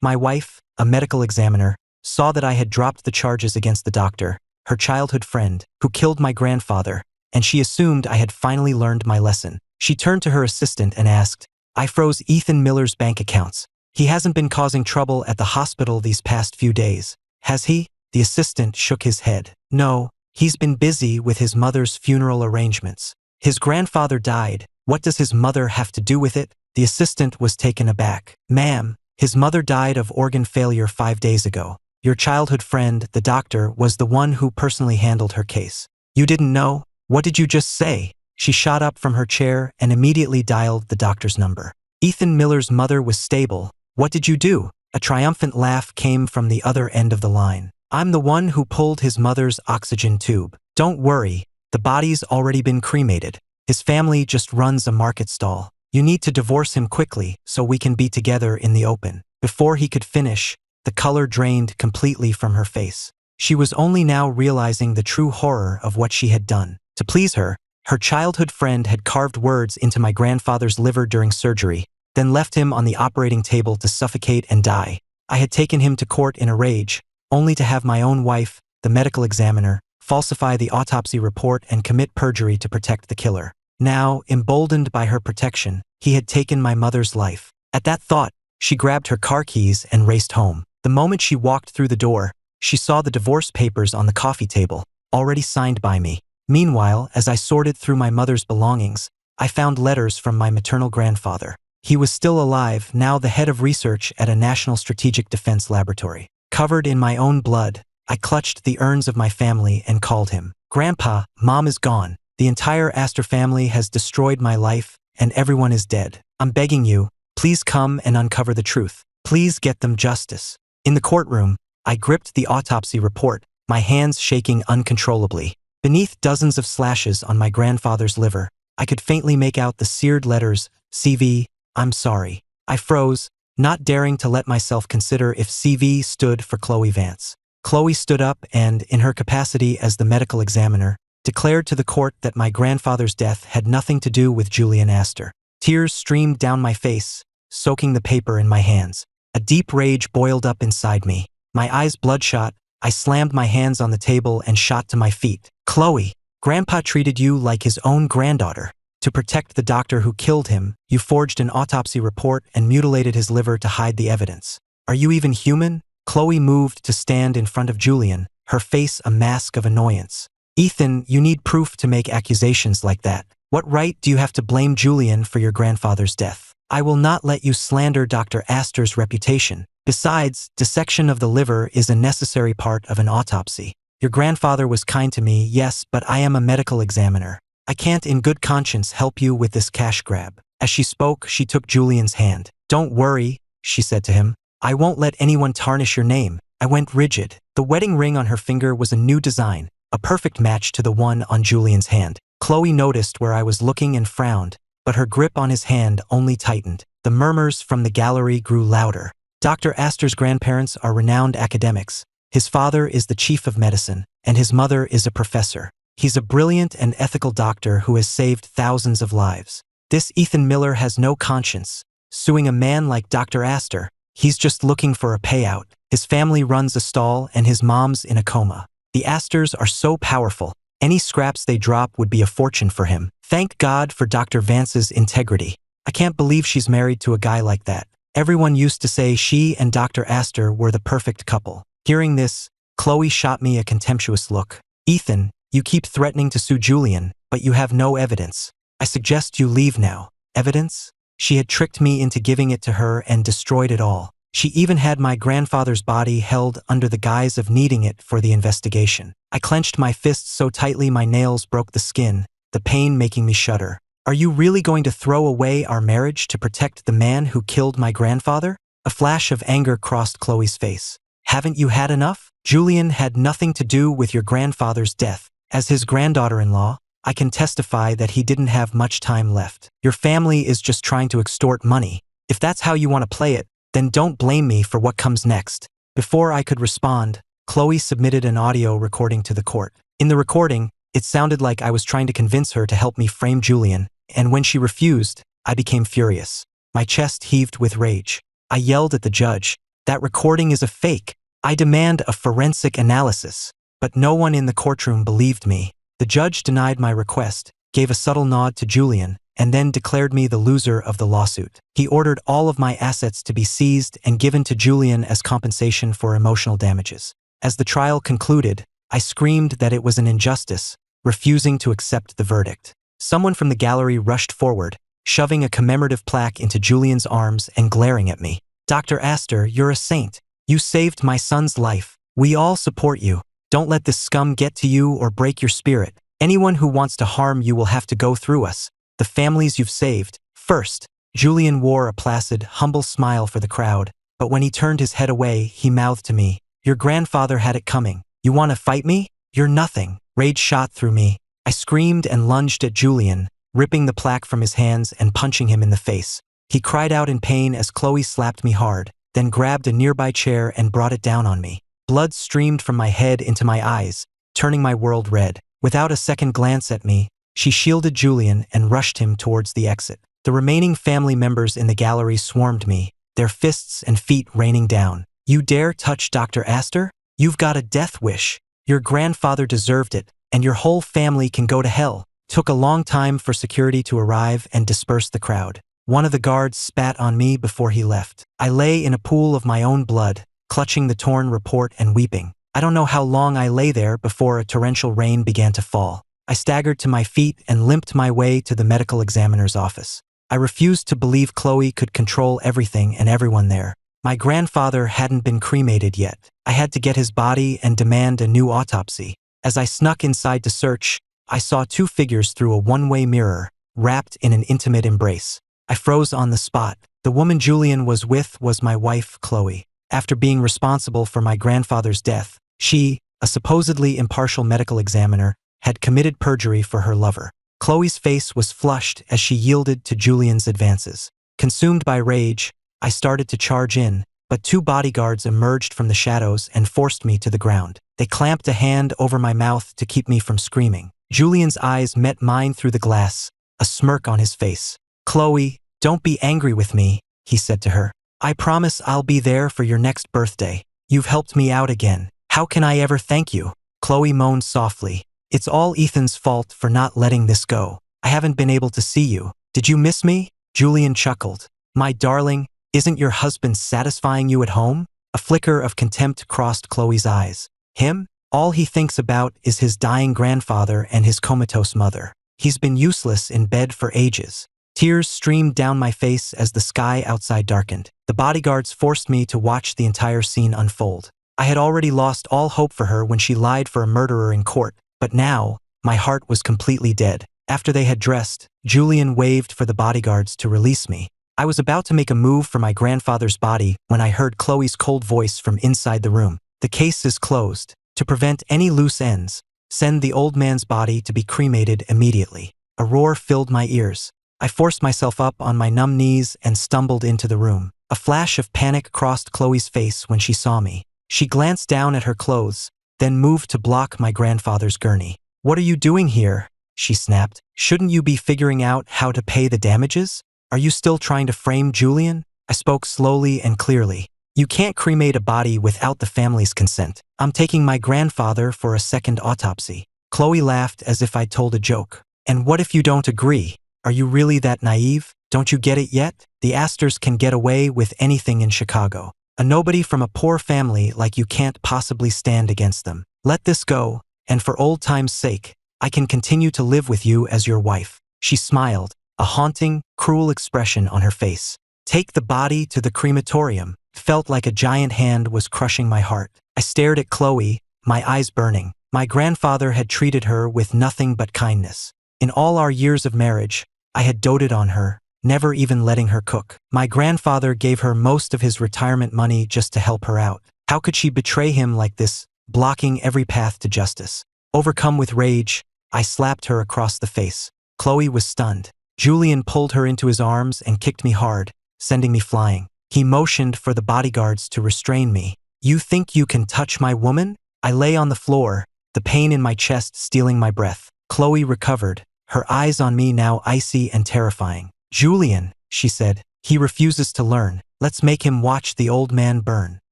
My wife, a medical examiner, saw that I had dropped the charges against the doctor, her childhood friend, who killed my grandfather, and she assumed I had finally learned my lesson. She turned to her assistant and asked, "I froze Ethan Miller's bank accounts. He hasn't been causing trouble at the hospital these past few days, has he?" The assistant shook his head. "No, he's been busy with his mother's funeral arrangements. His grandfather died. What does his mother have to do with it?" The assistant was taken aback. "Ma'am, his mother died of organ failure 5 days ago. Your childhood friend, the doctor, was the one who personally handled her case. You didn't know? What did you just say?" She shot up from her chair and immediately dialed the doctor's number. "Ethan Miller's mother was stable. What did you do?" A triumphant laugh came from the other end of the line. "I'm the one who pulled his mother's oxygen tube. Don't worry, the body's already been cremated. His family just runs a market stall. You need to divorce him quickly so we can be together in the open." Before he could finish, the color drained completely from her face. She was only now realizing the true horror of what she had done. To please her, her childhood friend had carved words into my grandfather's liver during surgery, then left him on the operating table to suffocate and die. I had taken him to court in a rage, only to have my own wife, the medical examiner, falsify the autopsy report and commit perjury to protect the killer. Now, emboldened by her protection, he had taken my mother's life. At that thought, she grabbed her car keys and raced home. The moment she walked through the door, she saw the divorce papers on the coffee table, already signed by me. Meanwhile, as I sorted through my mother's belongings, I found letters from my maternal grandfather. He was still alive, now the head of research at a national strategic defense laboratory. Covered in my own blood, I clutched the urns of my family and called him. "Grandpa, Mom is gone. The entire Astor family has destroyed my life, and everyone is dead. I'm begging you, please come and uncover the truth. Please get them justice." In the courtroom, I gripped the autopsy report, my hands shaking uncontrollably. Beneath dozens of slashes on my grandfather's liver, I could faintly make out the seared letters, CV, I'm sorry. I froze, not daring to let myself consider if CV stood for Chloe Vance. Chloe stood up and, in her capacity as the medical examiner, declared to the court that my grandfather's death had nothing to do with Julian Astor. Tears streamed down my face, soaking the paper in my hands. A deep rage boiled up inside me. My eyes bloodshot, I slammed my hands on the table and shot to my feet. "Chloe, Grandpa treated you like his own granddaughter. To protect the doctor who killed him, you forged an autopsy report and mutilated his liver to hide the evidence. Are you even human?" Chloe moved to stand in front of Julian, her face a mask of annoyance. "Ethan, you need proof to make accusations like that. What right do you have to blame Julian for your grandfather's death? I will not let you slander Dr. Astor's reputation. Besides, dissection of the liver is a necessary part of an autopsy. Your grandfather was kind to me, yes, but I am a medical examiner. I can't in good conscience help you with this cash grab." As she spoke, she took Julian's hand. "Don't worry," she said to him. "I won't let anyone tarnish your name." I went rigid. The wedding ring on her finger was a new design, a perfect match to the one on Julian's hand. Chloe noticed where I was looking and frowned, but her grip on his hand only tightened. The murmurs from the gallery grew louder. Dr. Astor's grandparents are renowned academics. His father is the chief of medicine, and his mother is a professor. He's a brilliant and ethical doctor who has saved thousands of lives. This Ethan Miller has no conscience. Suing a man like Dr. Astor, he's just looking for a payout. His family runs a stall and his mom's in a coma. The Astors are so powerful. Any scraps they drop would be a fortune for him. Thank God for Dr. Vance's integrity. I can't believe she's married to a guy like that. Everyone used to say she and Dr. Astor were the perfect couple. Hearing this, Chloe shot me a contemptuous look. "Ethan, you keep threatening to sue Julian, but you have no evidence. I suggest you leave now." Evidence? She had tricked me into giving it to her and destroyed it all. She even had my grandfather's body held under the guise of needing it for the investigation. I clenched my fists so tightly my nails broke the skin, the pain making me shudder. "Are you really going to throw away our marriage to protect the man who killed my grandfather?" A flash of anger crossed Chloe's face. "Haven't you had enough? Julian had nothing to do with your grandfather's death. As his granddaughter-in-law, I can testify that he didn't have much time left. Your family is just trying to extort money. If that's how you want to play it, then don't blame me for what comes next." Before I could respond, Chloe submitted an audio recording to the court. In the recording, it sounded like I was trying to convince her to help me frame Julian, and when she refused, I became furious. My chest heaved with rage. I yelled at the judge, That recording is a fake. I demand a forensic analysis. But no one in the courtroom believed me. The judge denied my request, gave a subtle nod to Julian, and then declared me the loser of the lawsuit. He ordered all of my assets to be seized and given to Julian as compensation for emotional damages. As the trial concluded, I screamed that it was an injustice, refusing to accept the verdict. Someone from the gallery rushed forward, shoving a commemorative plaque into Julian's arms and glaring at me. "Dr. Astor, you're a saint. You saved my son's life. We all support you. Don't let this scum get to you or break your spirit. Anyone who wants to harm you will have to go through us. The families you've saved, first." Julian wore a placid, humble smile for the crowd, but when he turned his head away, he mouthed to me, "Your grandfather had it coming. You want to fight me? You're nothing." Rage shot through me. I screamed and lunged at Julian, ripping the plaque from his hands and punching him in the face. He cried out in pain as Chloe slapped me hard, then grabbed a nearby chair and brought it down on me. Blood streamed from my head into my eyes, turning my world red. Without a second glance at me, she shielded Julian and rushed him towards the exit. The remaining family members in the gallery swarmed me, their fists and feet raining down. "You dare touch Dr. Astor? You've got a death wish. Your grandfather deserved it, and your whole family can go to hell." Took a long time for security to arrive and disperse the crowd. One of the guards spat on me before he left. I lay in a pool of my own blood, clutching the torn report and weeping. I don't know how long I lay there before a torrential rain began to fall. I staggered to my feet and limped my way to the medical examiner's office. I refused to believe Chloe could control everything and everyone there. My grandfather hadn't been cremated yet. I had to get his body and demand a new autopsy. As I snuck inside to search, I saw two figures through a one-way mirror, wrapped in an intimate embrace. I froze on the spot. The woman Julian was with was my wife, Chloe. After being responsible for my grandfather's death, she, a supposedly impartial medical examiner, had committed perjury for her lover. Chloe's face was flushed as she yielded to Julian's advances. Consumed by rage, I started to charge in, but two bodyguards emerged from the shadows and forced me to the ground. They clamped a hand over my mouth to keep me from screaming. Julian's eyes met mine through the glass, a smirk on his face. "Chloe, don't be angry with me," he said to her. "I promise I'll be there for your next birthday. You've helped me out again. How can I ever thank you?" Chloe moaned softly. "It's all Ethan's fault for not letting this go. I haven't been able to see you. Did you miss me?" Julian chuckled. "My darling, isn't your husband satisfying you at home?" A flicker of contempt crossed Chloe's eyes. "Him? All he thinks about is his dying grandfather and his comatose mother. He's been useless in bed for ages." Tears streamed down my face as the sky outside darkened. The bodyguards forced me to watch the entire scene unfold. I had already lost all hope for her when she lied for a murderer in court, but now, my heart was completely dead. After they had dressed, Julian waved for the bodyguards to release me. I was about to make a move for my grandfather's body when I heard Chloe's cold voice from inside the room. "The case is closed. To prevent any loose ends, send the old man's body to be cremated immediately." A roar filled my ears. I forced myself up on my numb knees and stumbled into the room. A flash of panic crossed Chloe's face when she saw me. She glanced down at her clothes, then moved to block my grandfather's gurney. "What are you doing here?" she snapped. "Shouldn't you be figuring out how to pay the damages? Are you still trying to frame Julian?" I spoke slowly and clearly. "You can't cremate a body without the family's consent. I'm taking my grandfather for a second autopsy." Chloe laughed as if I'd told a joke. "And what if you don't agree? Are you really that naive? Don't you get it yet? The Astors can get away with anything in Chicago. A nobody from a poor family like you can't possibly stand against them. Let this go, and for old time's sake, I can continue to live with you as your wife." She smiled, a haunting, cruel expression on her face. "Take the body to the crematorium." Felt like a giant hand was crushing my heart. I stared at Chloe, my eyes burning. My grandfather had treated her with nothing but kindness. In all our years of marriage, I had doted on her, never even letting her cook. My grandfather gave her most of his retirement money just to help her out. How could she betray him like this, blocking every path to justice? Overcome with rage, I slapped her across the face. Chloe was stunned. Julian pulled her into his arms and kicked me hard, sending me flying. He motioned for the bodyguards to restrain me. "You think you can touch my woman?" I lay on the floor, the pain in my chest stealing my breath. Chloe recovered, her eyes on me now icy and terrifying. "Julian," she said, "he refuses to learn. Let's make him watch the old man burn.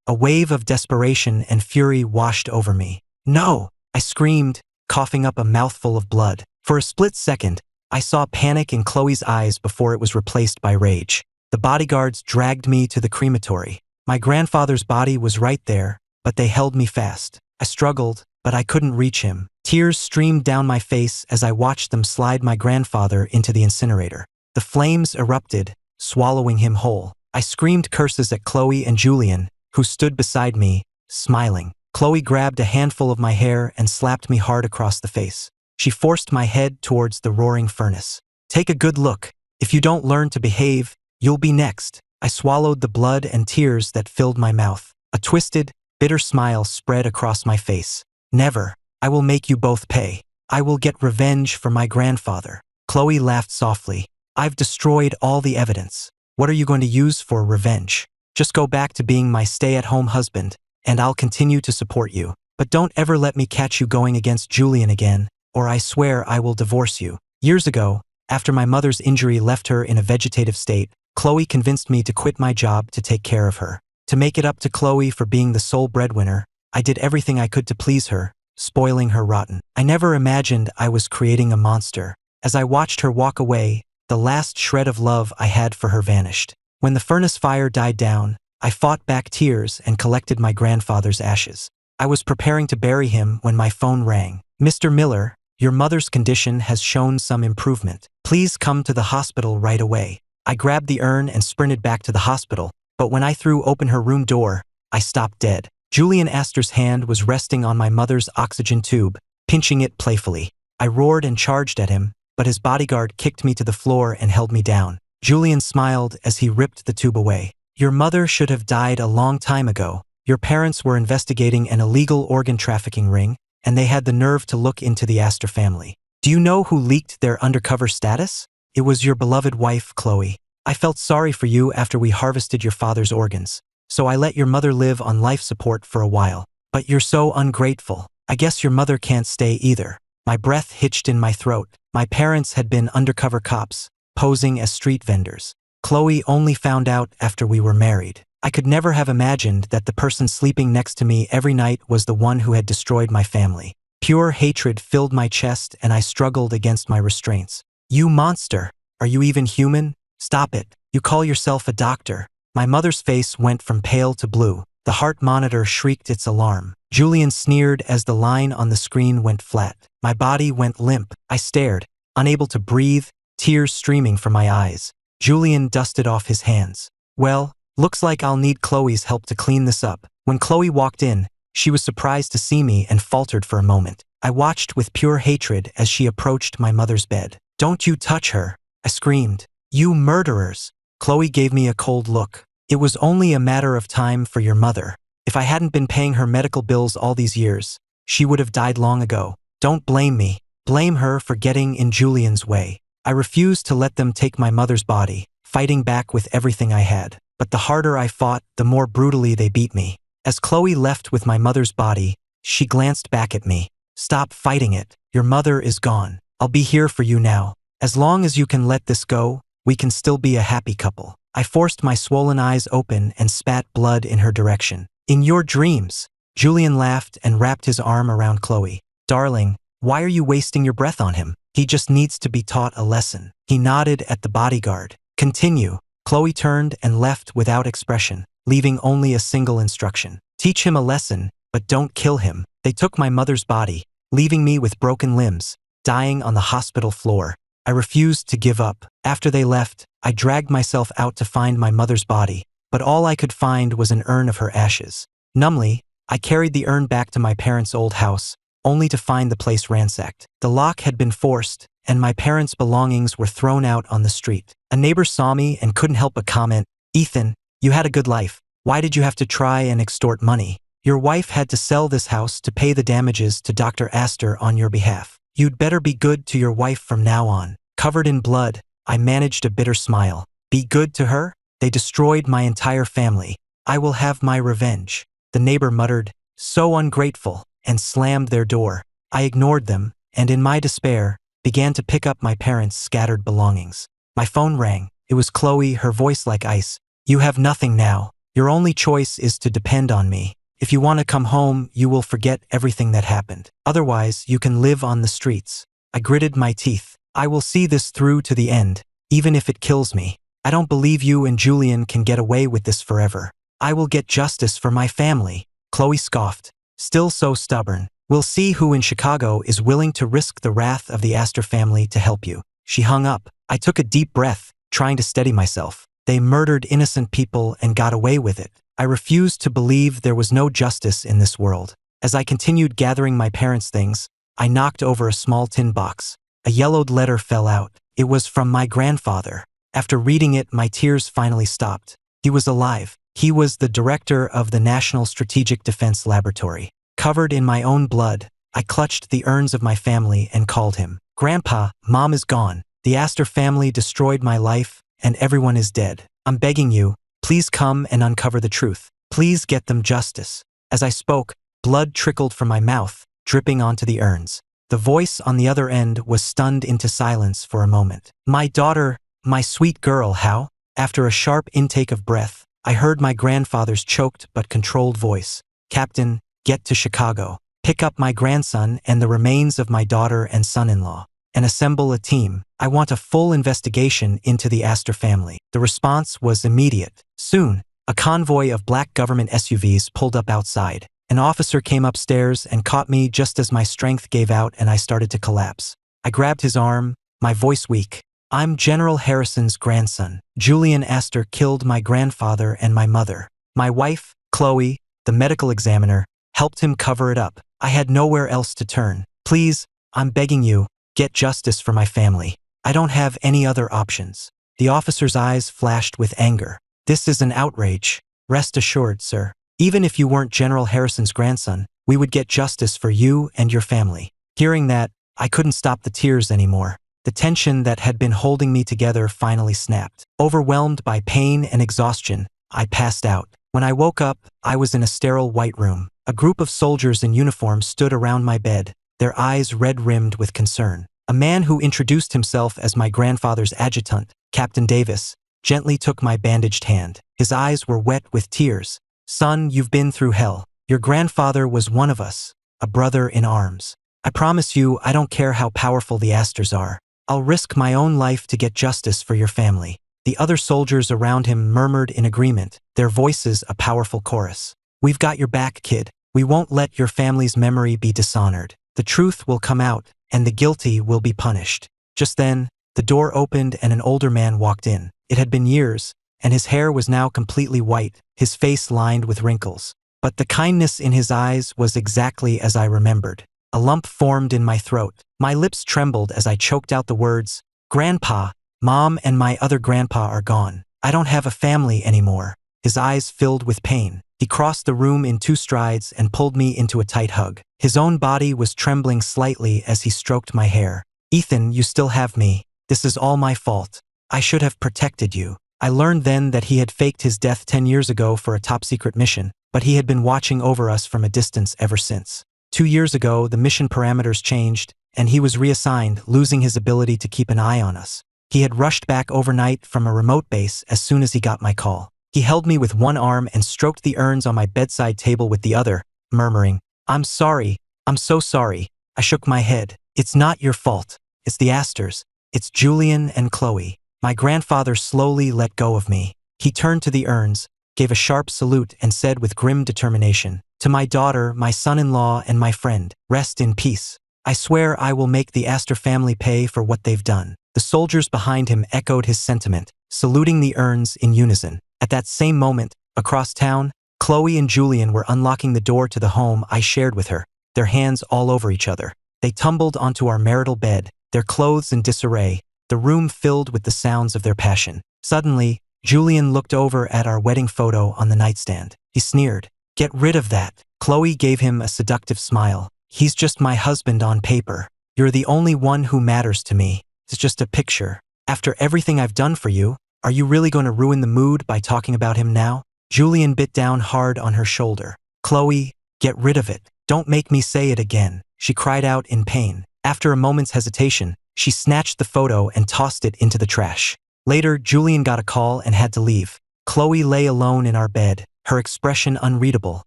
A wave of desperation and fury washed over me. No! I screamed, coughing up a mouthful of blood. For a split second, I saw panic in Chloe's eyes before it was replaced by rage. The bodyguards dragged me to the crematory. My grandfather's body was right there, but they held me fast. I struggled, but I couldn't reach him. Tears streamed down my face as I watched them slide my grandfather into the incinerator. The flames erupted, swallowing him whole. I screamed curses at Chloe and Julian, who stood beside me, smiling. Chloe grabbed a handful of my hair and slapped me hard across the face. She forced my head towards the roaring furnace. Take a good look. If you don't learn to behave, you'll be next. I swallowed the blood and tears that filled my mouth. A twisted, bitter smile spread across my face. Never. I will make you both pay. I will get revenge for my grandfather. Chloe laughed softly. I've destroyed all the evidence. What are you going to use for revenge? Just go back to being my stay-at-home husband, and I'll continue to support you. But don't ever let me catch you going against Julian again, or I swear I will divorce you. Years ago, after my mother's injury left her in a vegetative state, Chloe convinced me to quit my job to take care of her. To make it up to Chloe for being the sole breadwinner, I did everything I could to please her, spoiling her rotten. I never imagined I was creating a monster. As I watched her walk away, the last shred of love I had for her vanished. When the furnace fire died down, I fought back tears and collected my grandfather's ashes. I was preparing to bury him when my phone rang. Mr. Miller, your mother's condition has shown some improvement. Please come to the hospital right away. I grabbed the urn and sprinted back to the hospital, but when I threw open her room door, I stopped dead. Julian Astor's hand was resting on my mother's oxygen tube, pinching it playfully. I roared and charged at him, but his bodyguard kicked me to the floor and held me down. Julian smiled as he ripped the tube away. Your mother should have died a long time ago. Your parents were investigating an illegal organ trafficking ring, and they had the nerve to look into the Astor family. Do you know who leaked their undercover status? It was your beloved wife, Chloe. I felt sorry for you after we harvested your father's organs, so I let your mother live on life support for a while. But you're so ungrateful. I guess your mother can't stay either. My breath hitched in my throat. My parents had been undercover cops, posing as street vendors. Chloe only found out after we were married. I could never have imagined that the person sleeping next to me every night was the one who had destroyed my family. Pure hatred filled my chest and I struggled against my restraints. You monster! Are you even human? Stop it. You call yourself a doctor. My mother's face went from pale to blue. The heart monitor shrieked its alarm. Julian sneered as the line on the screen went flat. My body went limp. I stared, unable to breathe, tears streaming from my eyes. Julian dusted off his hands. Well, looks like I'll need Chloe's help to clean this up. When Chloe walked in, she was surprised to see me and faltered for a moment. I watched with pure hatred as she approached my mother's bed. Don't you touch her! I screamed. You murderers! Chloe gave me a cold look. It was only a matter of time for your mother. If I hadn't been paying her medical bills all these years, she would have died long ago. Don't blame me. Blame her for getting in Julian's way. I refused to let them take my mother's body, fighting back with everything I had. But the harder I fought, the more brutally they beat me. As Chloe left with my mother's body, she glanced back at me. Stop fighting it. Your mother is gone. I'll be here for you now. As long as you can let this go, we can still be a happy couple. I forced my swollen eyes open and spat blood in her direction. In your dreams. Julian laughed and wrapped his arm around Chloe. Darling, why are you wasting your breath on him? He just needs to be taught a lesson. He nodded at the bodyguard. Continue. Chloe turned and left without expression, leaving only a single instruction. Teach him a lesson, but don't kill him. They took my mother's body, leaving me with broken limbs, dying on the hospital floor. I refused to give up. After they left, I dragged myself out to find my mother's body, but all I could find was an urn of her ashes. Numbly, I carried the urn back to my parents' old house, only to find the place ransacked. The lock had been forced, and my parents' belongings were thrown out on the street. A neighbor saw me and couldn't help but comment, Ethan, you had a good life. Why did you have to try and extort money? Your wife had to sell this house to pay the damages to Dr. Astor on your behalf. You'd better be good to your wife from now on. Covered in blood, I managed a bitter smile. Be good to her? They destroyed my entire family. I will have my revenge. The neighbor muttered, so ungrateful, and slammed their door. I ignored them, and in my despair, began to pick up my parents' scattered belongings. My phone rang. It was Chloe, her voice like ice. You have nothing now. Your only choice is to depend on me. If you want to come home, you will forget everything that happened. Otherwise, you can live on the streets. I gritted my teeth. I will see this through to the end, even if it kills me. I don't believe you and Julian can get away with this forever. I will get justice for my family. Chloe scoffed, still so stubborn. We'll see who in Chicago is willing to risk the wrath of the Astor family to help you. She hung up. I took a deep breath, trying to steady myself. They murdered innocent people and got away with it. I refused to believe there was no justice in this world. As I continued gathering my parents' things, I knocked over a small tin box. A yellowed letter fell out. It was from my grandfather. After reading it, my tears finally stopped. He was alive. He was the director of the National Strategic Defense Laboratory. Covered in my own blood, I clutched the urns of my family and called him. Grandpa, Mom is gone. The Astor family destroyed my life, and everyone is dead. I'm begging you, please come and uncover the truth. Please get them justice. As I spoke, blood trickled from my mouth, dripping onto the urns. The voice on the other end was stunned into silence for a moment. My daughter, my sweet girl, how? After a sharp intake of breath, I heard my grandfather's choked but controlled voice. Captain, get to Chicago. Pick up my grandson and the remains of my daughter and son-in-law, and assemble a team. I want a full investigation into the Astor family. The response was immediate. Soon, a convoy of black government SUVs pulled up outside. An officer came upstairs and caught me just as my strength gave out and I started to collapse. I grabbed his arm, my voice weak. I'm General Harrison's grandson. Julian Astor killed my grandfather and my mother. My wife, Chloe, the medical examiner, helped him cover it up. I had nowhere else to turn. Please, I'm begging you, get justice for my family. I don't have any other options. The officer's eyes flashed with anger. This is an outrage. Rest assured, sir. Even if you weren't General Harrison's grandson, we would get justice for you and your family. Hearing that, I couldn't stop the tears anymore. The tension that had been holding me together finally snapped. Overwhelmed by pain and exhaustion, I passed out. When I woke up, I was in a sterile white room. A group of soldiers in uniform stood around my bed, their eyes red-rimmed with concern. A man who introduced himself as my grandfather's adjutant, Captain Davis, gently took my bandaged hand. His eyes were wet with tears. Son, you've been through hell. Your grandfather was one of us, a brother in arms. I promise you, I don't care how powerful the Astors are. I'll risk my own life to get justice for your family. The other soldiers around him murmured in agreement, their voices a powerful chorus. We've got your back, kid. We won't let your family's memory be dishonored. The truth will come out, and the guilty will be punished. Just then, the door opened and an older man walked in. It had been years, and his hair was now completely white, his face lined with wrinkles. But the kindness in his eyes was exactly as I remembered. A lump formed in my throat. My lips trembled as I choked out the words, Grandpa, Mom and my other grandpa are gone. I don't have a family anymore. His eyes filled with pain. He crossed the room in 2 strides and pulled me into a tight hug. His own body was trembling slightly as he stroked my hair. Ethan, you still have me. This is all my fault. I should have protected you. I learned then that he had faked his death 10 years ago for a top-secret mission, but he had been watching over us from a distance ever since. 2 years ago, the mission parameters changed, and he was reassigned, losing his ability to keep an eye on us. He had rushed back overnight from a remote base as soon as he got my call. He held me with one arm and stroked the urns on my bedside table with the other, murmuring, I'm sorry. I'm so sorry. I shook my head. It's not your fault. It's the Astors. It's Julian and Chloe. My grandfather slowly let go of me. He turned to the urns, gave a sharp salute and said with grim determination, to my daughter, my son-in-law, and my friend, rest in peace. I swear I will make the Astor family pay for what they've done. The soldiers behind him echoed his sentiment, saluting the urns in unison. At that same moment, across town, Chloe and Julian were unlocking the door to the home I shared with her, their hands all over each other. They tumbled onto our marital bed, their clothes in disarray, the room filled with the sounds of their passion. Suddenly, Julian looked over at our wedding photo on the nightstand. He sneered. Get rid of that. Chloe gave him a seductive smile. He's just my husband on paper. You're the only one who matters to me. It's just a picture. After everything I've done for you, are you really going to ruin the mood by talking about him now? Julian bit down hard on her shoulder. Chloe, get rid of it. Don't make me say it again. She cried out in pain. After a moment's hesitation, she snatched the photo and tossed it into the trash. Later, Julian got a call and had to leave. Chloe lay alone in our bed, her expression unreadable,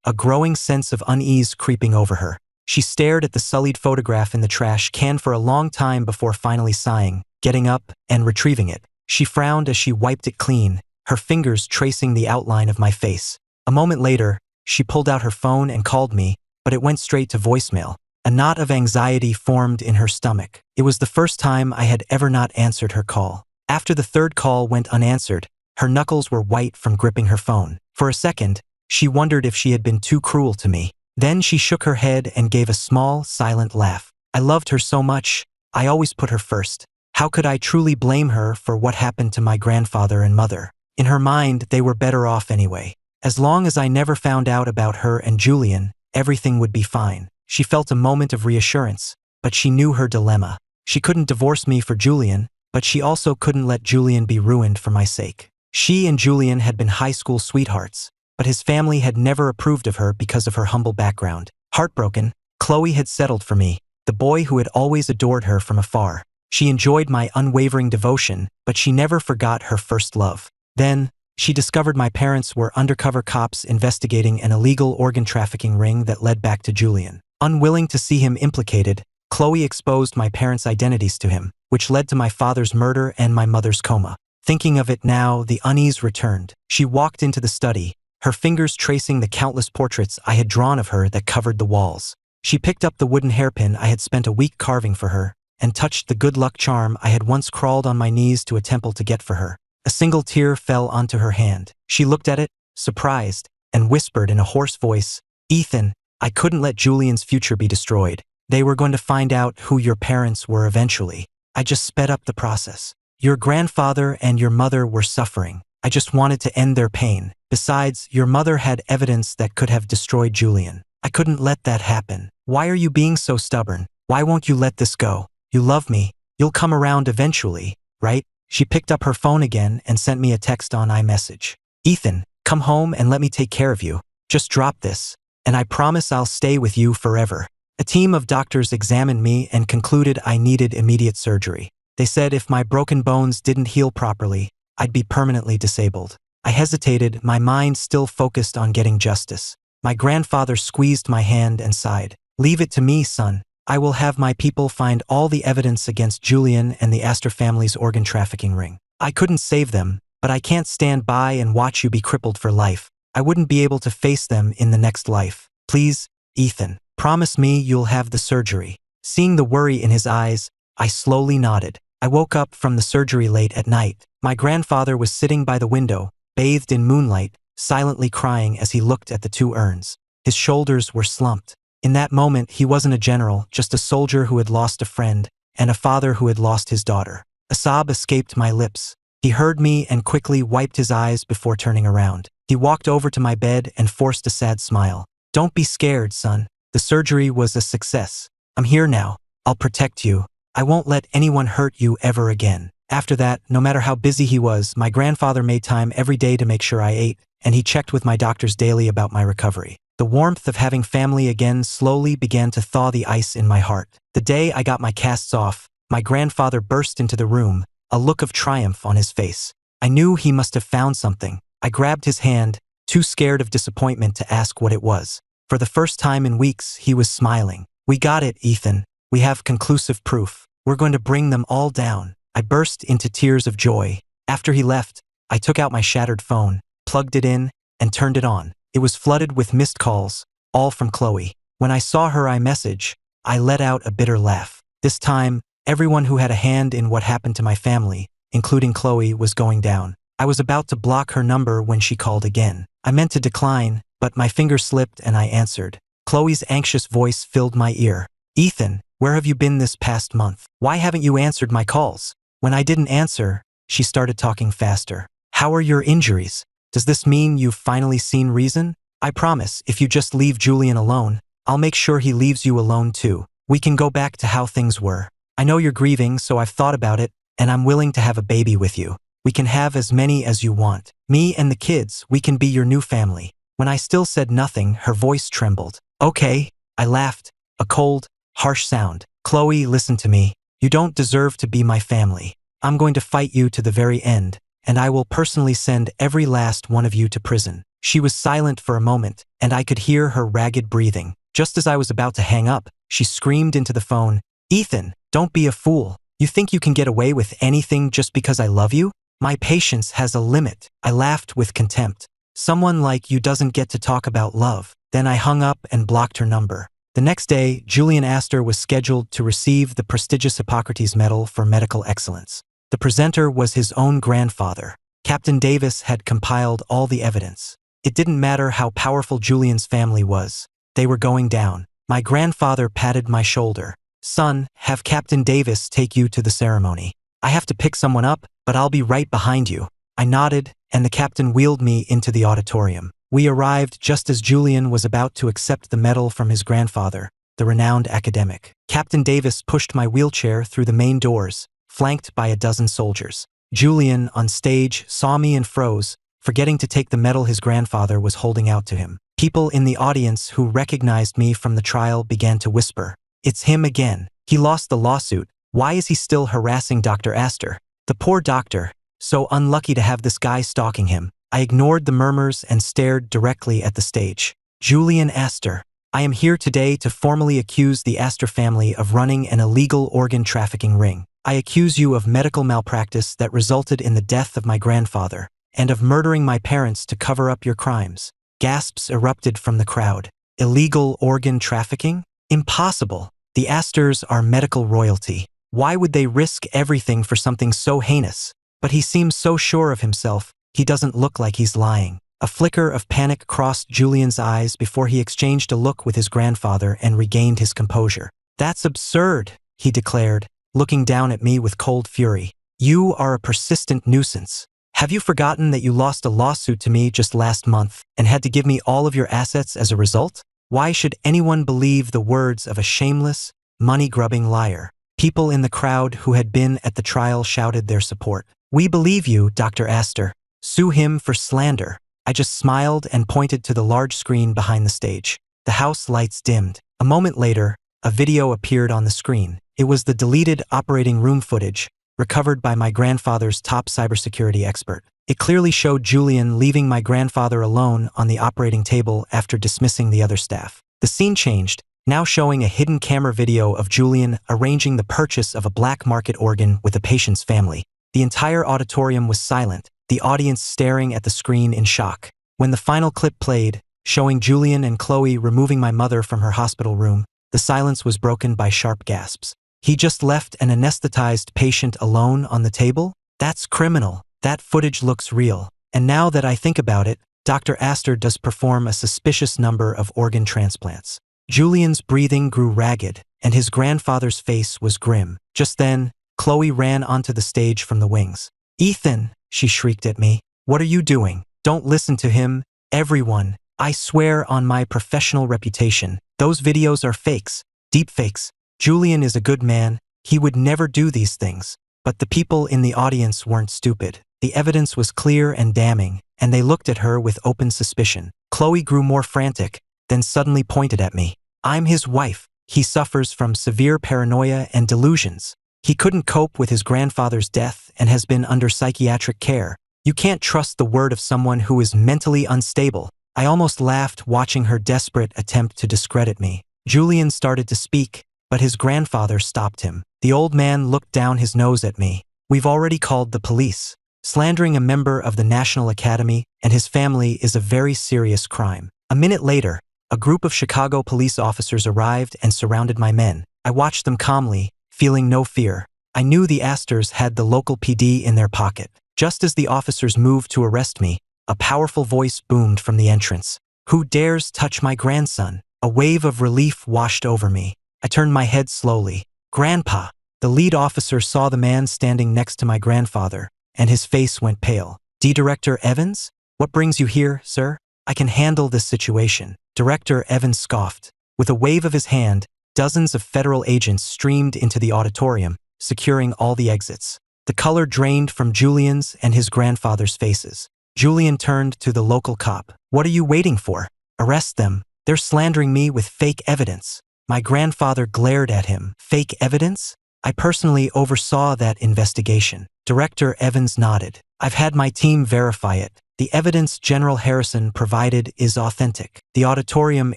a growing sense of unease creeping over her. She stared at the sullied photograph in the trash can for a long time before finally sighing, getting up, and retrieving it. She frowned as she wiped it clean, her fingers tracing the outline of my face. A moment later, she pulled out her phone and called me, but it went straight to voicemail. A knot of anxiety formed in her stomach. It was the first time I had ever not answered her call. After the third call went unanswered, her knuckles were white from gripping her phone. For a second, she wondered if she had been too cruel to me. Then she shook her head and gave a small, silent laugh. I loved her so much. I always put her first. How could I truly blame her for what happened to my grandfather and mother? In her mind, they were better off anyway. As long as I never found out about her and Julian, everything would be fine. She felt a moment of reassurance, but she knew her dilemma. She couldn't divorce me for Julian, but she also couldn't let Julian be ruined for my sake. She and Julian had been high school sweethearts, but his family had never approved of her because of her humble background. Heartbroken, Chloe had settled for me, the boy who had always adored her from afar. She enjoyed my unwavering devotion, but she never forgot her first love. Then, she discovered my parents were undercover cops investigating an illegal organ trafficking ring that led back to Julian. Unwilling to see him implicated, Chloe exposed my parents' identities to him, which led to my father's murder and my mother's coma. Thinking of it now, the unease returned. She walked into the study, her fingers tracing the countless portraits I had drawn of her that covered the walls. She picked up the wooden hairpin I had spent a week carving for her, and touched the good luck charm I had once crawled on my knees to a temple to get for her. A single tear fell onto her hand. She looked at it, surprised, and whispered in a hoarse voice, "Ethan, I couldn't let Julian's future be destroyed. They were going to find out who your parents were eventually. I just sped up the process. Your grandfather and your mother were suffering. I just wanted to end their pain. Besides, your mother had evidence that could have destroyed Julian. I couldn't let that happen. Why are you being so stubborn? Why won't you let this go? You love me. You'll come around eventually, right?" She picked up her phone again and sent me a text on iMessage. "Ethan, come home and let me take care of you. Just drop this, and I promise I'll stay with you forever." A team of doctors examined me and concluded I needed immediate surgery. They said if my broken bones didn't heal properly, I'd be permanently disabled. I hesitated, my mind still focused on getting justice. My grandfather squeezed my hand and sighed. "Leave it to me, son. I will have my people find all the evidence against Julian and the Astor family's organ trafficking ring. I couldn't save them, but I can't stand by and watch you be crippled for life. I wouldn't be able to face them in the next life. Please, Ethan, promise me you'll have the surgery." Seeing the worry in his eyes, I slowly nodded. I woke up from the surgery late at night. My grandfather was sitting by the window, bathed in moonlight, silently crying as he looked at the two urns. His shoulders were slumped. In that moment, he wasn't a general, just a soldier who had lost a friend, and a father who had lost his daughter. A sob escaped my lips. He heard me and quickly wiped his eyes before turning around. He walked over to my bed and forced a sad smile. "Don't be scared, son. The surgery was a success. I'm here now. I'll protect you. I won't let anyone hurt you ever again." After that, no matter how busy he was, my grandfather made time every day to make sure I ate, and he checked with my doctors daily about my recovery. The warmth of having family again slowly began to thaw the ice in my heart. The day I got my casts off, my grandfather burst into the room, a look of triumph on his face. I knew he must have found something. I grabbed his hand, too scared of disappointment to ask what it was. For the first time in weeks, he was smiling. "We got it, Ethan. We have conclusive proof. We're going to bring them all down." I burst into tears of joy. After he left, I took out my shattered phone, plugged it in, and turned it on. It was flooded with missed calls, all from Chloe. When I saw her iMessage, I let out a bitter laugh. This time, everyone who had a hand in what happened to my family, including Chloe, was going down. I was about to block her number when she called again. I meant to decline, but my finger slipped and I answered. Chloe's anxious voice filled my ear. "Ethan, where have you been this past month? Why haven't you answered my calls?" When I didn't answer, she started talking faster. "How are your injuries? Does this mean you've finally seen reason? I promise, if you just leave Julian alone, I'll make sure he leaves you alone too. We can go back to how things were. I know you're grieving, so I've thought about it, and I'm willing to have a baby with you. We can have as many as you want. Me and the kids, we can be your new family." When I still said nothing, her voice trembled. "Okay," I laughed, a cold, harsh sound. "Chloe, listen to me. You don't deserve to be my family. I'm going to fight you to the very end, and I will personally send every last one of you to prison." She was silent for a moment, and I could hear her ragged breathing. Just as I was about to hang up, she screamed into the phone, "Ethan, don't be a fool. You think you can get away with anything just because I love you? My patience has a limit." I laughed with contempt. "Someone like you doesn't get to talk about love." Then I hung up and blocked her number. The next day, Julian Astor was scheduled to receive the prestigious Hippocrates Medal for medical excellence. The presenter was his own grandfather. Captain Davis had compiled all the evidence. It didn't matter how powerful Julian's family was. They were going down. My grandfather patted my shoulder. "Son, have Captain Davis take you to the ceremony. I have to pick someone up, but I'll be right behind you." I nodded, and the captain wheeled me into the auditorium. We arrived just as Julian was about to accept the medal from his grandfather, the renowned academic. Captain Davis pushed my wheelchair through the main doors, flanked by a dozen soldiers. Julian, on stage, saw me and froze, forgetting to take the medal his grandfather was holding out to him. People in the audience who recognized me from the trial began to whisper, "It's him again. He lost the lawsuit. Why is he still harassing Dr. Astor? The poor doctor. So unlucky to have this guy stalking him." I ignored the murmurs and stared directly at the stage. "Julian Astor, I am here today to formally accuse the Astor family of running an illegal organ trafficking ring. I accuse you of medical malpractice that resulted in the death of my grandfather, and of murdering my parents to cover up your crimes." Gasps erupted from the crowd. "Illegal organ trafficking? Impossible. The Astors are medical royalty. Why would they risk everything for something so heinous? But he seems so sure of himself. He doesn't look like he's lying." A flicker of panic crossed Julian's eyes before he exchanged a look with his grandfather and regained his composure. "That's absurd," he declared, looking down at me with cold fury. "You are a persistent nuisance. Have you forgotten that you lost a lawsuit to me just last month and had to give me all of your assets as a result? Why should anyone believe the words of a shameless, money-grubbing liar?" People in the crowd who had been at the trial shouted their support. "We believe you, Dr. Astor. Sue him for slander." I just smiled and pointed to the large screen behind the stage. The house lights dimmed. A moment later, a video appeared on the screen. It was the deleted operating room footage, recovered by my grandfather's top cybersecurity expert. It clearly showed Julian leaving my grandfather alone on the operating table after dismissing the other staff. The scene changed, now showing a hidden camera video of Julian arranging the purchase of a black market organ with the patient's family. The entire auditorium was silent, the audience staring at the screen in shock. When the final clip played, showing Julian and Chloe removing my mother from her hospital room, the silence was broken by sharp gasps. "He just left an anesthetized patient alone on the table? That's criminal. That footage looks real. And now that I think about it, Dr. Astor does perform a suspicious number of organ transplants." Julian's breathing grew ragged, and his grandfather's face was grim. Just then, Chloe ran onto the stage from the wings. "Ethan," she shrieked at me, "what are you doing? Don't listen to him. Everyone, I swear on my professional reputation, those videos are fakes, deep fakes. Julian is a good man. He would never do these things." But the people in the audience weren't stupid. The evidence was clear and damning, and they looked at her with open suspicion. Chloe grew more frantic, then suddenly pointed at me. "I'm his wife. He suffers from severe paranoia and delusions. He couldn't cope with his grandfather's death and has been under psychiatric care. You can't trust the word of someone who is mentally unstable." I almost laughed watching her desperate attempt to discredit me. Julian started to speak, but his grandfather stopped him. The old man looked down his nose at me. "We've already called the police. Slandering a member of the National Academy and his family is a very serious crime." A minute later, a group of Chicago police officers arrived and surrounded my men. I watched them calmly, feeling no fear. I knew the Astors had the local PD in their pocket. Just as the officers moved to arrest me, a powerful voice boomed from the entrance. "Who dares touch my grandson?" A wave of relief washed over me. I turned my head slowly. "Grandpa!" The lead officer saw the man standing next to my grandfather, and his face went pale. "Director Evans? What brings you here, sir?" "I can handle this situation." Director Evans scoffed. With a wave of his hand, dozens of federal agents streamed into the auditorium, securing all the exits. The color drained from Julian's and his grandfather's faces. Julian turned to the local cop. "What are you waiting for? Arrest them. They're slandering me with fake evidence." My grandfather glared at him. "Fake evidence? I personally oversaw that investigation. Director Evans nodded. I've had my team verify it. The evidence General Harrison provided is authentic. The auditorium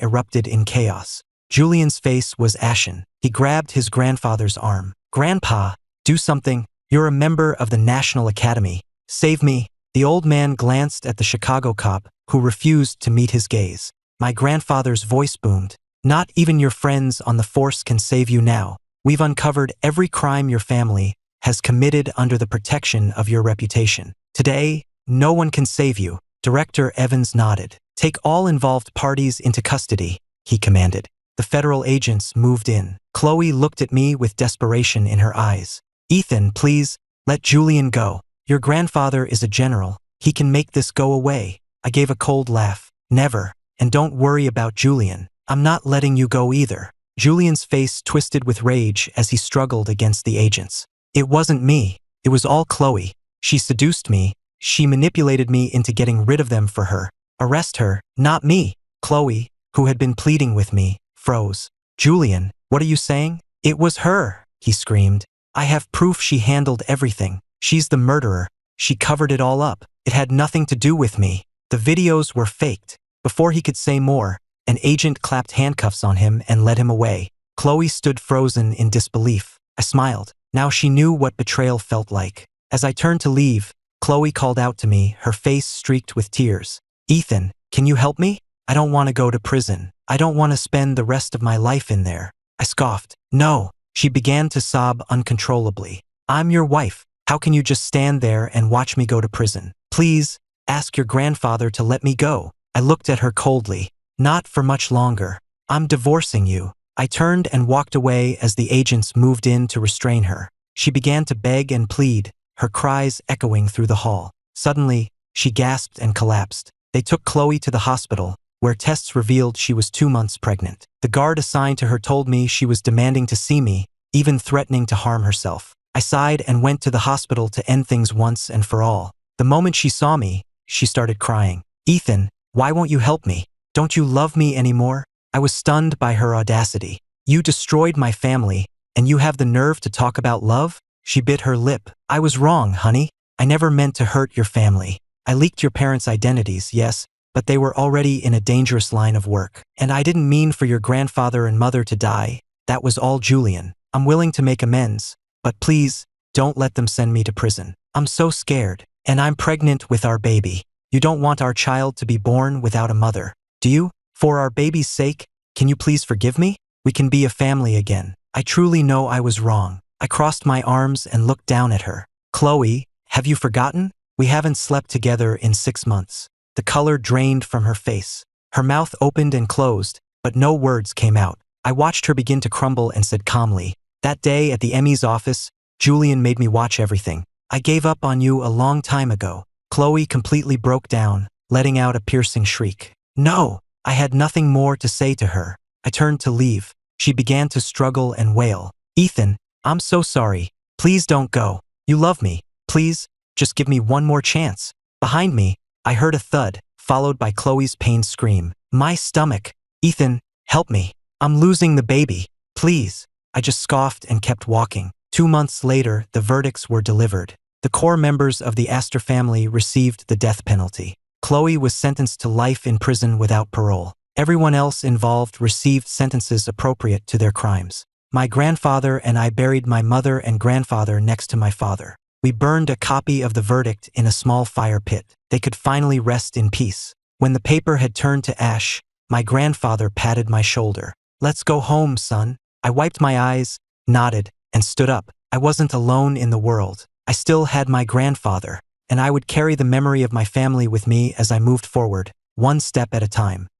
erupted in chaos. Julian's face was ashen. He grabbed his grandfather's arm. Grandpa, do something. You're a member of the National Academy. Save me. The old man glanced at the Chicago cop, who refused to meet his gaze. My grandfather's voice boomed. Not even your friends on the force can save you now. We've uncovered every crime your family has committed under the protection of your reputation. Today, no one can save you. Director Evans nodded. Take all involved parties into custody, he commanded. The federal agents moved in. Chloe looked at me with desperation in her eyes. Ethan, please, let Julian go. Your grandfather is a general. He can make this go away. I gave a cold laugh. Never. And don't worry about Julian. I'm not letting you go either. Julian's face twisted with rage as he struggled against the agents. It wasn't me. It was all Chloe. She seduced me. She manipulated me into getting rid of them for her. Arrest her, not me. Chloe, who had been pleading with me, froze. Julian, what are you saying? It was her, he screamed. I have proof she handled everything. She's the murderer. She covered it all up. It had nothing to do with me. The videos were faked. Before he could say more, an agent clapped handcuffs on him and led him away. Chloe stood frozen in disbelief. I smiled. Now she knew what betrayal felt like. As I turned to leave, Chloe called out to me, her face streaked with tears. Ethan, can you help me? I don't want to go to prison. I don't want to spend the rest of my life in there. I scoffed. No. She began to sob uncontrollably. I'm your wife. How can you just stand there and watch me go to prison? Please, ask your grandfather to let me go. I looked at her coldly. Not for much longer. I'm divorcing you. I turned and walked away as the agents moved in to restrain her. She began to beg and plead, her cries echoing through the hall. Suddenly, she gasped and collapsed. They took Chloe to the hospital, where tests revealed she was 2 months pregnant. The guard assigned to her told me she was demanding to see me, even threatening to harm herself. I sighed and went to the hospital to end things once and for all. The moment she saw me, she started crying. Ethan, why won't you help me? Don't you love me anymore? I was stunned by her audacity. You destroyed my family, and you have the nerve to talk about love? She bit her lip. I was wrong, honey. I never meant to hurt your family. I leaked your parents' identities, yes, but they were already in a dangerous line of work. And I didn't mean for your grandfather and mother to die. That was all Julian. I'm willing to make amends, but please, don't let them send me to prison. I'm so scared, and I'm pregnant with our baby. You don't want our child to be born without a mother, do you? For our baby's sake, can you please forgive me? We can be a family again. I truly know I was wrong. I crossed my arms and looked down at her. Chloe, have you forgotten? We haven't slept together in 6 months. The color drained from her face. Her mouth opened and closed, but no words came out. I watched her begin to crumble and said calmly, that day at the Emmy's office, Julian made me watch everything. I gave up on you a long time ago. Chloe completely broke down, letting out a piercing shriek. No! I had nothing more to say to her. I turned to leave. She began to struggle and wail. Ethan, I'm so sorry. Please don't go. You love me. Please, just give me one more chance. Behind me, I heard a thud, followed by Chloe's pained scream. My stomach. Ethan, help me. I'm losing the baby. Please. I just scoffed and kept walking. 2 months later, the verdicts were delivered. The core members of the Astor family received the death penalty. Chloe was sentenced to life in prison without parole. Everyone else involved received sentences appropriate to their crimes. My grandfather and I buried my mother and grandfather next to my father. We burned a copy of the verdict in a small fire pit. They could finally rest in peace. When the paper had turned to ash, my grandfather patted my shoulder. Let's go home, son. I wiped my eyes, nodded, and stood up. I wasn't alone in the world. I still had my grandfather, and I would carry the memory of my family with me as I moved forward, one step at a time.